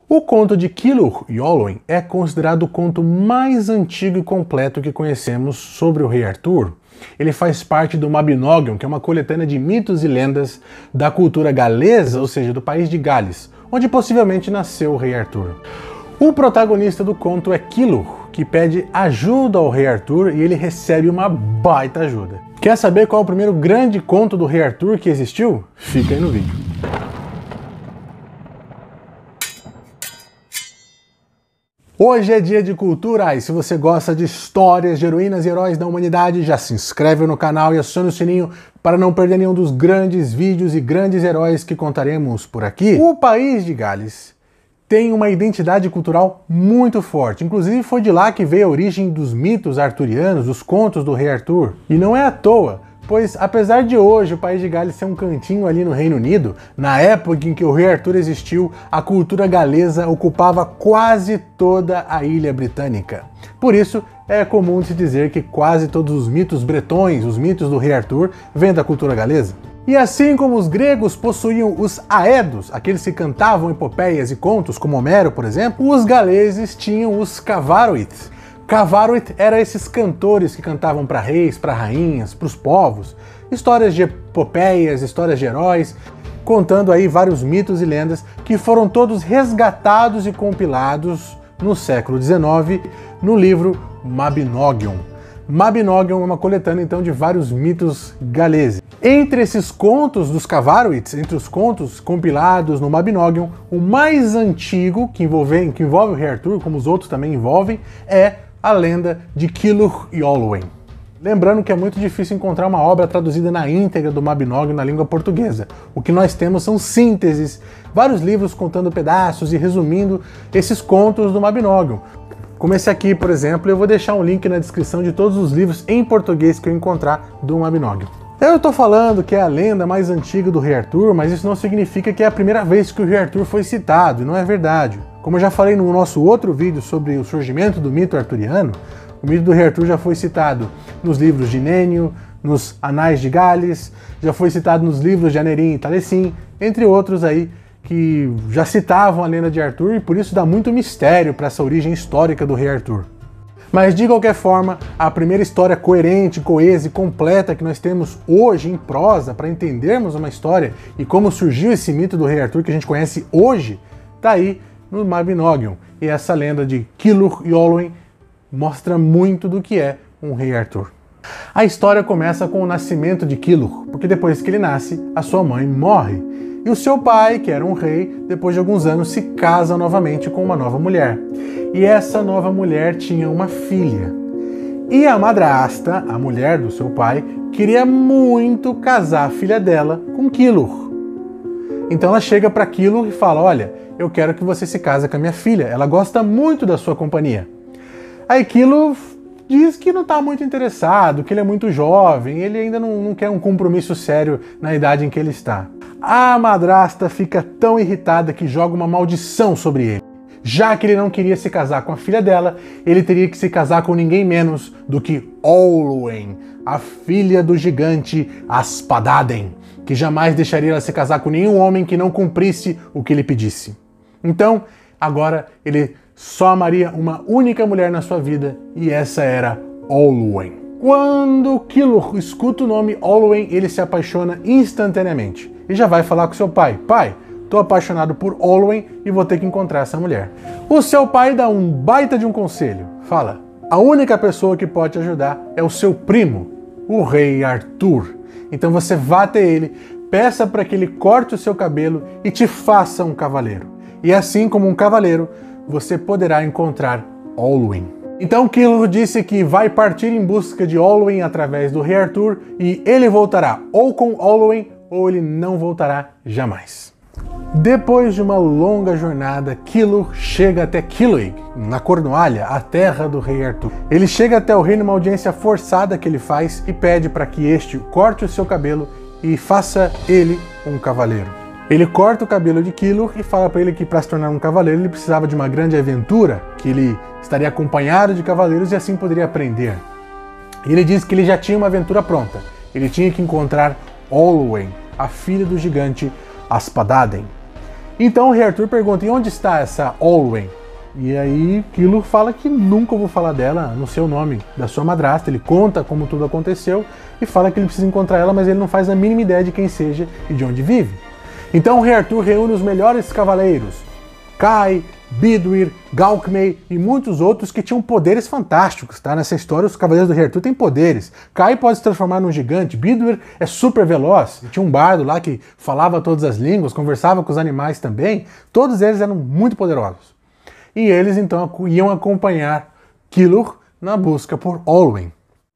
O conto de Cilwch e Olwen é considerado o conto mais antigo e completo que conhecemos sobre o rei Arthur. Ele faz parte do Mabinogion, que é uma coletânea de mitos e lendas da cultura galesa, ou seja, do país de Gales, onde possivelmente nasceu o rei Arthur. O protagonista do conto é Cilwch, que pede ajuda ao rei Arthur e ele recebe uma baita ajuda. Quer saber qual é o primeiro grande conto do rei Arthur que existiu? Fica aí no vídeo. Hoje é dia de cultura e se você gosta de histórias de heroínas e heróis da humanidade, já se inscreve no canal e aciona o sininho para não perder nenhum dos grandes vídeos e grandes heróis que contaremos por aqui. O país de Gales tem uma identidade cultural muito forte, inclusive foi de lá que veio a origem dos mitos arturianos, dos contos do rei Arthur. E não é à toa, pois apesar de hoje o país de Gales ser um cantinho ali no Reino Unido, na época em que o rei Arthur existiu, a cultura galesa ocupava quase toda a ilha britânica. Por isso, é comum se dizer que quase todos os mitos bretões, os mitos do rei Arthur, vêm da cultura galesa. E assim como os gregos possuíam os aedos, aqueles que cantavam epopeias e contos, como Homero, por exemplo, os galeses tinham os cavaroit. Cavaroit eram esses cantores que cantavam para reis, para rainhas, para os povos, histórias de epopeias, histórias de heróis, contando aí vários mitos e lendas que foram todos resgatados e compilados no século XIX no livro Mabinogion. Mabinogion é uma coletânea então de vários mitos galeses. Entre esses contos dos Cavaroits, entre os contos compilados no Mabinogion, o mais antigo, que envolve o rei Arthur, como os outros também envolvem, é a lenda de Cilwch e Olwen. Lembrando que é muito difícil encontrar uma obra traduzida na íntegra do Mabinogion na língua portuguesa. O que nós temos são sínteses, vários livros contando pedaços e resumindo esses contos do Mabinogion. Como esse aqui, por exemplo, eu vou deixar um link na descrição de todos os livros em português que eu encontrar do Mabinogion. Eu estou falando que é a lenda mais antiga do rei Arthur, mas isso não significa que é a primeira vez que o rei Arthur foi citado, e não é verdade. Como eu já falei no nosso outro vídeo sobre o surgimento do mito arturiano, o mito do rei Arthur já foi citado nos livros de Nennio, nos Anais de Gales, já foi citado nos livros de Aneurin e Taliesin, entre outros aí que já citavam a lenda de Arthur e por isso dá muito mistério para essa origem histórica do rei Arthur. Mas de qualquer forma, a primeira história coerente, coesa e completa que nós temos hoje em prosa para entendermos uma história e como surgiu esse mito do rei Arthur que a gente conhece hoje, está aí no Mabinogion. E essa lenda de Cilwch e Olwen mostra muito do que é um rei Arthur. A história começa com o nascimento de Cilwch, porque depois que ele nasce, a sua mãe morre. E o seu pai, que era um rei, depois de alguns anos se casa novamente com uma nova mulher. E essa nova mulher tinha uma filha. E a madrasta, a mulher do seu pai, queria muito casar a filha dela com Cilwch. Então ela chega para Cilwch e fala: olha, eu quero que você se case com a minha filha, ela gosta muito da sua companhia. Aí Cilwch diz que não está muito interessado, que ele é muito jovem, ele ainda não quer um compromisso sério na idade em que ele está. A madrasta fica tão irritada que joga uma maldição sobre ele. Já que ele não queria se casar com a filha dela, ele teria que se casar com ninguém menos do que Olwen, a filha do gigante Aspadaden, que jamais deixaria ela se casar com nenhum homem que não cumprisse o que ele pedisse. Então, agora ele só amaria uma única mulher na sua vida, e essa era Olwen. Quando Cilwch escuta o nome Olwen, ele se apaixona instantaneamente e já vai falar com seu pai: pai, tô apaixonado por Olwen e vou ter que encontrar essa mulher. O seu pai dá um baita de um conselho, fala: a única pessoa que pode te ajudar é o seu primo, o rei Arthur. Então você vá até ele, peça para que ele corte o seu cabelo e te faça um cavaleiro. E assim como um cavaleiro, você poderá encontrar Olwen. Então Cilwch disse que vai partir em busca de Olwen através do rei Arthur e ele voltará ou com Olwen ou ele não voltará jamais. Depois de uma longa jornada, Cilwch chega até Cilwig, na Cornualha, a terra do rei Arthur. Ele chega até o rei numa audiência forçada que ele faz e pede para que este corte o seu cabelo e faça ele um cavaleiro. Ele corta o cabelo de Cilwch e fala para ele que para se tornar um cavaleiro ele precisava de uma grande aventura, que ele estaria acompanhado de cavaleiros e assim poderia aprender. E ele diz que ele já tinha uma aventura pronta. Ele tinha que encontrar Olwen, a filha do gigante Aspadaden. Então o Rei Arthur pergunta, e onde está essa Olwen? E aí Kilur fala que nunca ouviu falar dela, não sei o nome da sua madrasta. Ele conta como tudo aconteceu e fala que ele precisa encontrar ela, mas ele não faz a mínima ideia de quem seja e de onde vive. Então o Rei Arthur reúne os melhores cavaleiros, Kai, Bidwir, Galkmey e muitos outros que tinham poderes fantásticos, tá? Nessa história os cavaleiros do Rei Arthur têm poderes. Kai pode se transformar num gigante, Bidwir é super veloz, tinha um bardo lá que falava todas as línguas, conversava com os animais também, todos eles eram muito poderosos. E eles então iam acompanhar Kilur na busca por Olwen.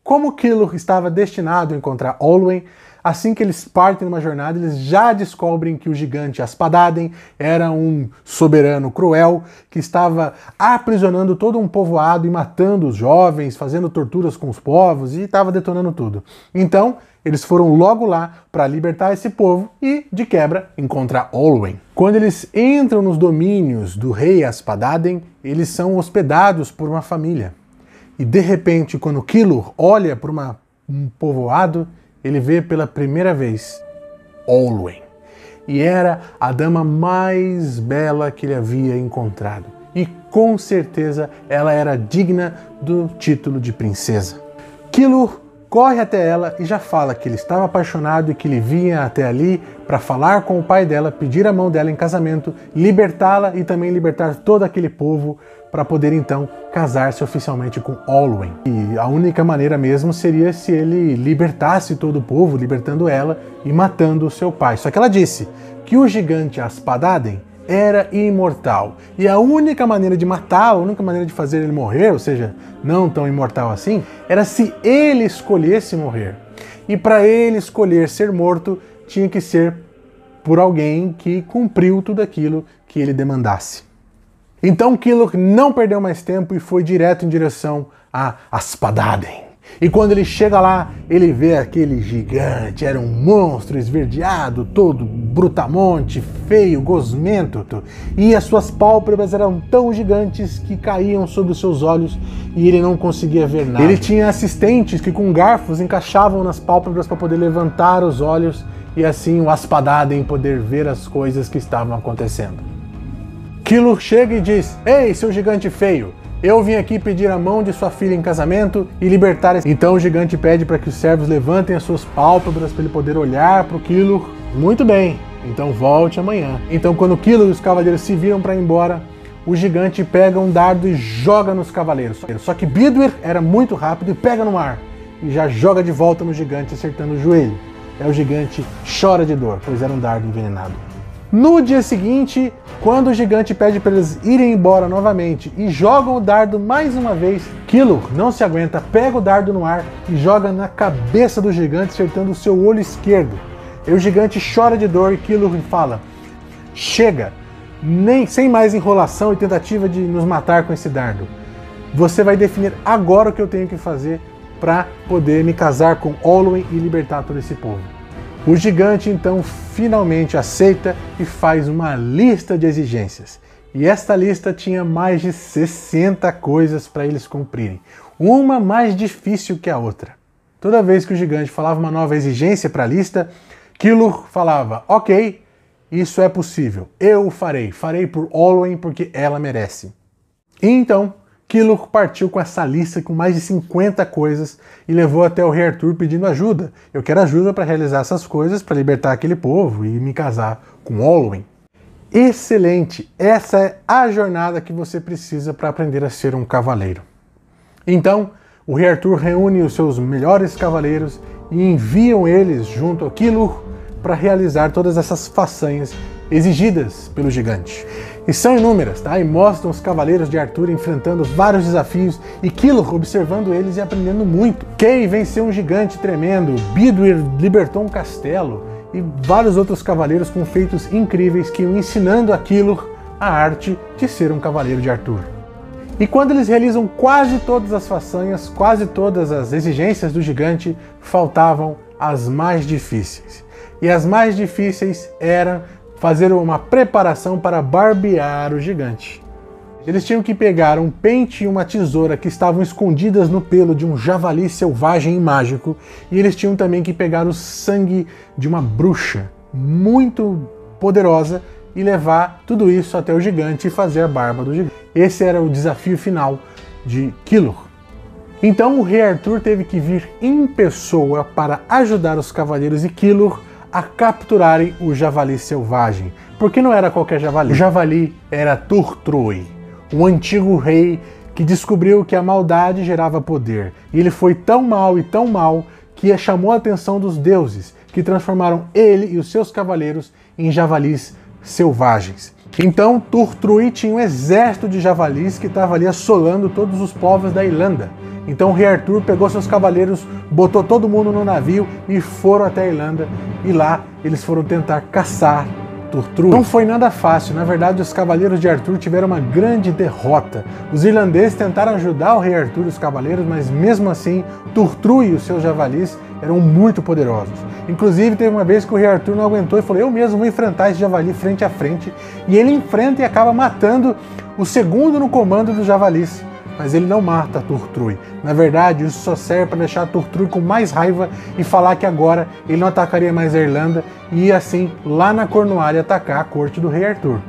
Como Kilur estava destinado a encontrar Olwen, assim que eles partem numa jornada, eles já descobrem que o gigante Aspadaden era um soberano cruel que estava aprisionando todo um povoado e matando os jovens, fazendo torturas com os povos e estava detonando tudo. Então, eles foram logo lá para libertar esse povo e, de quebra, encontrar Olwen. Quando eles entram nos domínios do rei Aspadaden, eles são hospedados por uma família. E, de repente, quando Kilur olha para um povoado, ele vê pela primeira vez Olwen. E era a dama mais bela que ele havia encontrado. E com certeza ela era digna do título de princesa. Kilur corre até ela e já fala que ele estava apaixonado e que ele vinha até ali para falar com o pai dela, pedir a mão dela em casamento, libertá-la e também libertar todo aquele povo para poder então casar-se oficialmente com Olwen. E a única maneira mesmo seria se ele libertasse todo o povo, libertando ela e matando o seu pai. Só que ela disse que o gigante Aspadaden era imortal. E a única maneira de matá-lo, a única maneira de fazer ele morrer, ou seja, não tão imortal assim, era se ele escolhesse morrer. E para ele escolher ser morto, tinha que ser por alguém que cumpriu tudo aquilo que ele demandasse. Então Kilur não perdeu mais tempo e foi direto em direção a Aspadaden. E quando ele chega lá, ele vê aquele gigante, era um monstro esverdeado, todo brutamonte, feio, gosmento, e as suas pálpebras eram tão gigantes que caíam sobre os seus olhos e ele não conseguia ver nada. Ele tinha assistentes que com garfos encaixavam nas pálpebras para poder levantar os olhos e assim o Aspadaden poder ver as coisas que estavam acontecendo. Kilur chega e diz, ei, seu gigante feio, eu vim aqui pedir a mão de sua filha em casamento e libertar esse... Então o gigante pede para que os servos levantem as suas pálpebras para ele poder olhar para o Kilur. Muito bem, então volte amanhã. Então quando Kilur e os cavaleiros se viram para ir embora, o gigante pega um dardo e joga nos cavaleiros. Só que Bidwir era muito rápido e pega no ar e já joga de volta no gigante, acertando o joelho. Aí o gigante chora de dor, pois era um dardo envenenado. No dia seguinte, quando o gigante pede para eles irem embora novamente e jogam o dardo mais uma vez, Kilur não se aguenta, pega o dardo no ar e joga na cabeça do gigante, acertando o seu olho esquerdo. E o gigante chora de dor e Kilur fala, chega, sem mais enrolação e tentativa de nos matar com esse dardo. Você vai definir agora o que eu tenho que fazer para poder me casar com Olwen e libertar todo esse povo. O gigante então finalmente aceita e faz uma lista de exigências. E esta lista tinha mais de 60 coisas para eles cumprirem, uma mais difícil que a outra. Toda vez que o gigante falava uma nova exigência para a lista, Kilur falava, ok, isso é possível, eu o farei por Olwen porque ela merece. E então Kilur partiu com essa lista com mais de 50 coisas e levou até o Rei Arthur pedindo ajuda. Eu quero ajuda para realizar essas coisas, para libertar aquele povo e me casar com Olwen. Excelente! Essa é a jornada que você precisa para aprender a ser um cavaleiro. Então, o Rei Arthur reúne os seus melhores cavaleiros e enviam eles junto a Kilur para realizar todas essas façanhas exigidas pelo gigante. E são inúmeras, tá? E mostram os cavaleiros de Arthur enfrentando vários desafios e Kilur observando eles e aprendendo muito. Kay venceu um gigante tremendo, Bidwir libertou um castelo e vários outros cavaleiros com feitos incríveis que iam ensinando a Kilur a arte de ser um cavaleiro de Arthur. E quando eles realizam quase todas as façanhas, quase todas as exigências do gigante, faltavam as mais difíceis. E as mais difíceis eram fazer uma preparação para barbear o gigante. Eles tinham que pegar um pente e uma tesoura que estavam escondidas no pelo de um javali selvagem e mágico, e eles tinham também que pegar o sangue de uma bruxa muito poderosa e levar tudo isso até o gigante e fazer a barba do gigante. Esse era o desafio final de Kilur. Então o rei Arthur teve que vir em pessoa para ajudar os cavaleiros e Kilur a capturarem o javali selvagem. Porque não era qualquer javali. O javali era Turthrui, um antigo rei que descobriu que a maldade gerava poder. E ele foi tão mal que chamou a atenção dos deuses, que transformaram ele e os seus cavaleiros em javalis selvagens. Então Turthrui tinha um exército de javalis que estava ali assolando todos os povos da Irlanda. Então o rei Arthur pegou seus cavaleiros, botou todo mundo no navio e foram até a Irlanda. E lá eles foram tentar caçar Turthrui. Não foi nada fácil, na verdade os cavaleiros de Arthur tiveram uma grande derrota. Os irlandeses tentaram ajudar o rei Arthur e os cavaleiros, mas mesmo assim Turthrui e os seus javalis eram muito poderosos. Inclusive teve uma vez que o rei Arthur não aguentou e falou: eu mesmo vou enfrentar esse javali frente a frente. E ele enfrenta e acaba matando o segundo no comando dos javalis. Mas ele não mata Turthrui. Na verdade, isso só serve para deixar Turthrui com mais raiva e falar que agora ele não atacaria mais a Irlanda e ia assim, lá na Cornualha, atacar a corte do rei Arthur.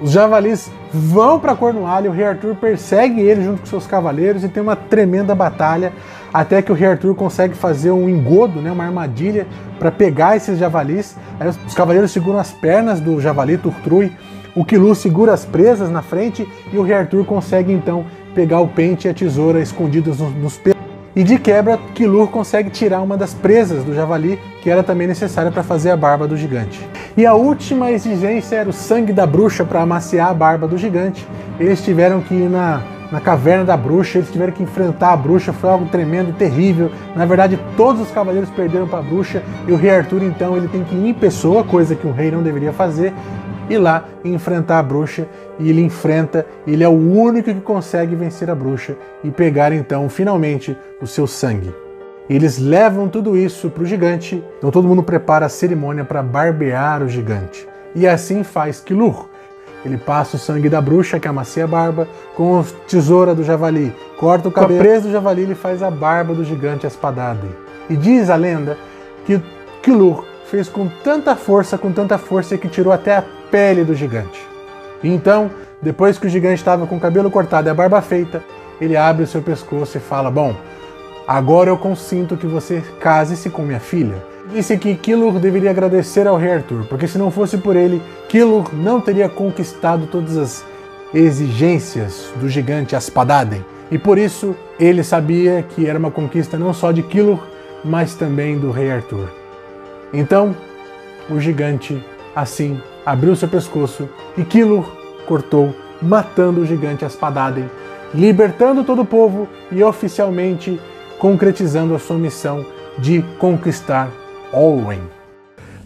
Os javalis vão para Cornualha, o rei Arthur persegue ele junto com seus cavaleiros e tem uma tremenda batalha, até que o rei Arthur consegue fazer um engodo, uma armadilha, para pegar esses javalis. Aí os cavaleiros seguram as pernas do javali Turthrui, o Kilur segura as presas na frente e o rei Arthur consegue então pegar o pente e a tesoura escondidos nos pelos. E de quebra, Kilur consegue tirar uma das presas do javali, que era também necessária para fazer a barba do gigante. E a última exigência era o sangue da bruxa para amaciar a barba do gigante. Eles tiveram que ir na caverna da bruxa, eles tiveram que enfrentar a bruxa, foi algo tremendo e terrível. Na verdade, todos os cavaleiros perderam para a bruxa e o rei Arthur então ele tem que ir em pessoa, coisa que um rei não deveria fazer, ir lá e enfrentar a bruxa, e ele enfrenta, ele é o único que consegue vencer a bruxa e pegar então finalmente o seu sangue. Eles levam tudo isso para o gigante, então todo mundo prepara a cerimônia para barbear o gigante. E assim faz Kilur. Ele passa o sangue da bruxa, que amacia a barba, com a tesoura do javali, corta o cabelo, com a presa do javali ele faz a barba do gigante espadada. E diz a lenda que Kilur fez com tanta força que tirou até a pele do gigante. E então, depois que o gigante estava com o cabelo cortado e a barba feita, ele abre o seu pescoço e fala: bom, agora eu consinto que você case-se com minha filha. Disse que Kilur deveria agradecer ao rei Arthur, porque se não fosse por ele, Kilur não teria conquistado todas as exigências do gigante Aspadaden. E por isso, ele sabia que era uma conquista não só de Kilur, mas também do rei Arthur. Então, o gigante, assim, abriu seu pescoço e Kilur cortou, matando o gigante Aspadaden, libertando todo o povo e oficialmente concretizando a sua missão de conquistar Olwen.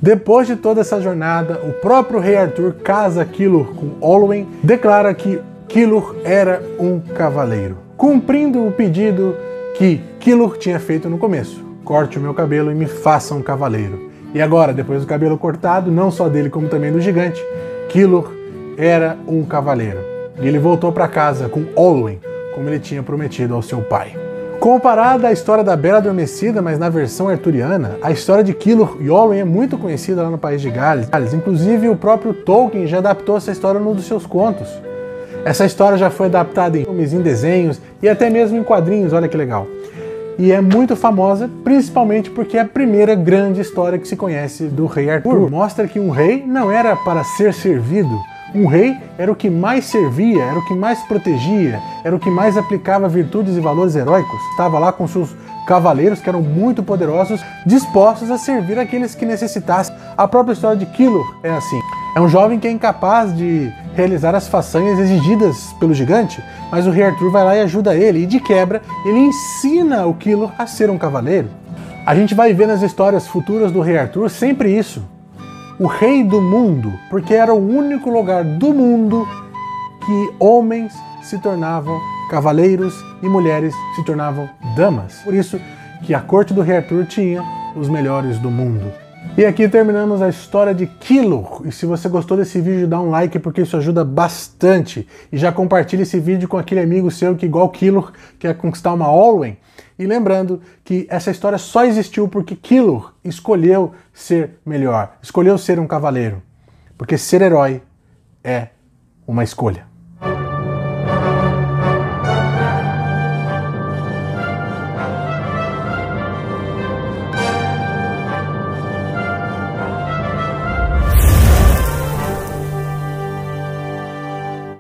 Depois de toda essa jornada, o próprio rei Arthur casa Kilur com Olwen, declara que Kilur era um cavaleiro, cumprindo o pedido que Kilur tinha feito no começo: corte o meu cabelo e me faça um cavaleiro. E agora, depois do cabelo cortado, não só dele como também do gigante, Kilur era um cavaleiro. E ele voltou para casa com Olwen, como ele tinha prometido ao seu pai. Comparada à história da Bela Adormecida, mas na versão arturiana, a história de Kilur e Olwen é muito conhecida lá no país de Gales. Inclusive o próprio Tolkien já adaptou essa história num dos seus contos. Essa história já foi adaptada em filmes, em desenhos e até mesmo em quadrinhos, olha que legal. E é muito famosa, principalmente porque é a primeira grande história que se conhece do rei Arthur. Mostra que um rei não era para ser servido. Um rei era o que mais servia, era o que mais protegia, era o que mais aplicava virtudes e valores heróicos. Estava lá com seus cavaleiros, que eram muito poderosos, dispostos a servir aqueles que necessitassem. A própria história de Kilur é assim. É um jovem que é incapaz de realizar as façanhas exigidas pelo gigante, mas o rei Arthur vai lá e ajuda ele, e de quebra, ele ensina o Kilur a ser um cavaleiro. A gente vai ver nas histórias futuras do rei Arthur sempre isso. O rei do mundo, porque era o único lugar do mundo que homens se tornavam cavaleiros e mulheres se tornavam damas. Por isso que a corte do rei Arthur tinha os melhores do mundo. E aqui terminamos a história de Kilur. E se você gostou desse vídeo, dá um like, porque isso ajuda bastante. E já compartilha esse vídeo com aquele amigo seu que, igual Kilur, quer conquistar uma Olwen. E lembrando que essa história só existiu porque Killur escolheu ser melhor, escolheu ser um cavaleiro. Porque ser herói é uma escolha.